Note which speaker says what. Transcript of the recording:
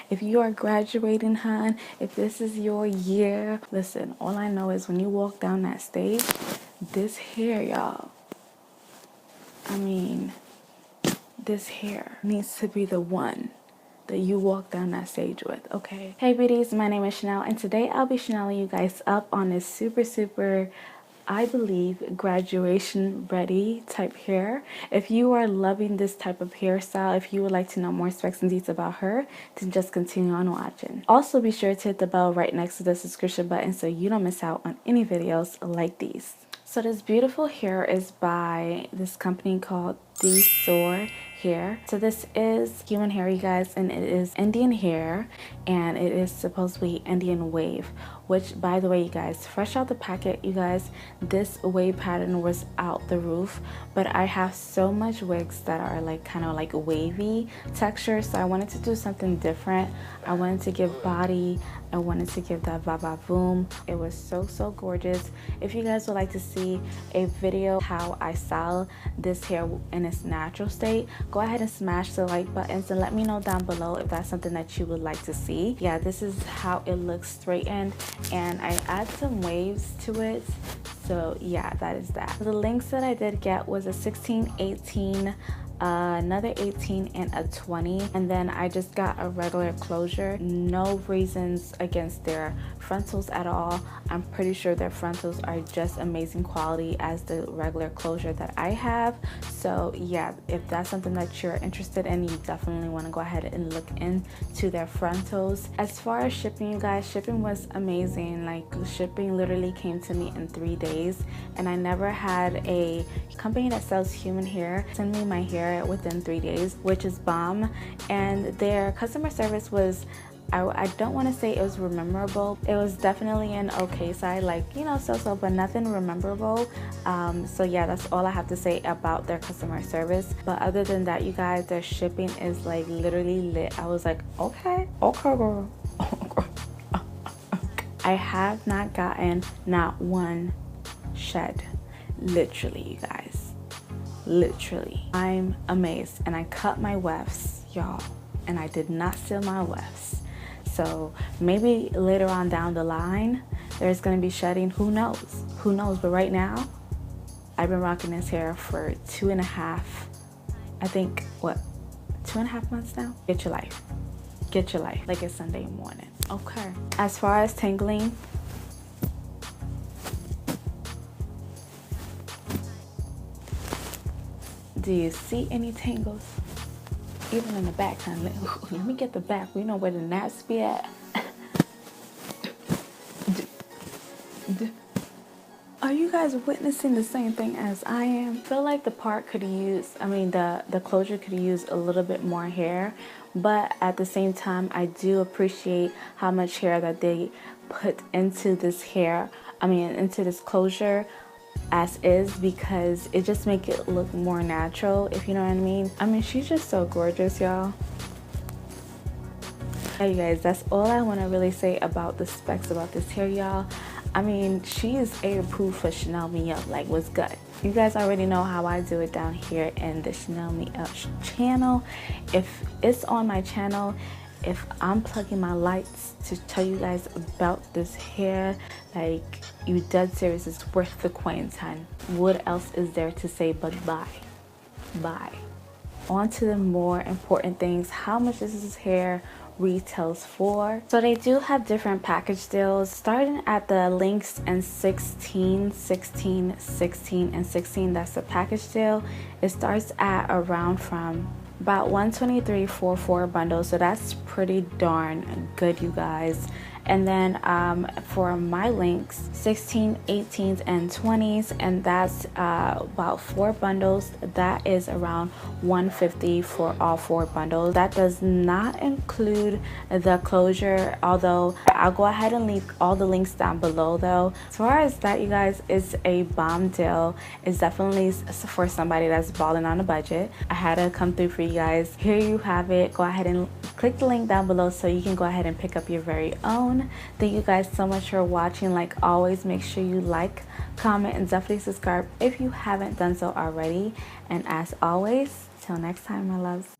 Speaker 1: if you are graduating, hun, if this is your year, listen, all I know is when you walk down that stage, this hair, y'all, I mean, this hair needs to be the one that you walk down that stage with, okay? Hey beauties, my name is Chanel, and today I'll be Channeling you guys up on this super, I believe, graduation ready type hair. If you are loving this type of hairstyle, if you would like to know more specs and deets about her, then just continue on watching. Also be sure to hit the bell right next to the subscription button so you don't miss out on any videos like these. So this beautiful hair is by this company called DSoar hair. So this is human hair, you guys, and it is Indian hair, and it is supposedly Indian wave, which, by the way, you guys, fresh out the packet, you guys, this wave pattern was out the roof. But I have so much wigs that are like kind of like wavy texture, so I wanted to do something different. I wanted to give body, I wanted to give that va-va-voom. It was so gorgeous. If you guys would like to see a video how I style this hair in its natural state, go ahead and smash the like buttons and let me know down below if that's something that you would like to see. Yeah, this is how it looks straightened, and I add some waves to it. So yeah, that is that. The links that I did get was a 16, 18, another 18, and a 20, and then I just got a regular closure. No reasons against their frontals at all. I'm pretty sure their frontals are just amazing quality as the regular closure that I have. So yeah, if that's something that you're interested in, you definitely want to go ahead and look into their frontals. As far as shipping, you guys, shipping was amazing. Like, shipping literally came to me in 3 days, and I never had a company that sells human hair send me my hair within 3 days, which is bomb. And their customer service was, I don't want to say it was memorable. It was definitely an okay side, like, you know, so, but nothing memorable. So yeah, that's all I have to say about their customer service. But other than that, you guys, their shipping is like literally lit. I was like, okay girl. I have not gotten not one shed, literally, you guys, literally. I'm amazed. And I cut my wefts, y'all, and I did not seal my wefts. So maybe later on down the line there's gonna be shedding, who knows, but right now I've been rocking this hair for 2.5, I think, what, 2.5 months now. Get your life like it's Sunday morning. Okay, as far as tangling, do you see any tangles? Even in the back, honey. Let me get the back. We know where the naps be at. Are you guys witnessing the same thing as I am? I feel like the part could use, I mean, the closure could use a little bit more hair, but at the same time, I do appreciate how much hair that they put into this hair. I mean, into this closure as is, because it just make it look more natural, if you know what I mean. I mean, she's just so gorgeous, y'all. Hey, you guys, that's all I want to really say about the specs about this hair, y'all. I mean, she is A-approved for ChanellMeUp. Like, what's good? You guys already know how I do it down here in the ChanellMeUp channel. If it's on my channel, if I'm plugging my lights to tell you guys about this hair, like, you dead serious, it's worth the coins, hun. What else is there to say but bye? On to the more important things. How much is this hair retails for? So they do have different package deals, starting at the links and 16, 16, 16, and 16. That's the package deal. It starts at around from about $123 for 4 bundles, so that's pretty darn good, you guys. And then for my links, 16, 18s, and 20s, and that's about 4 bundles. That is around $150 for all 4 bundles. That does not include the closure, although I'll go ahead and leave all the links down below though. As far as that, you guys, is a bomb deal. It's definitely for somebody that's balling on a budget. I had to come through for you guys. Here you have it. Go ahead and click the link down below so you can go ahead and pick up your very own. Thank you guys so much for watching. Like always, make sure you like, comment, and definitely subscribe if you haven't done so already. And as always, till next time, my loves.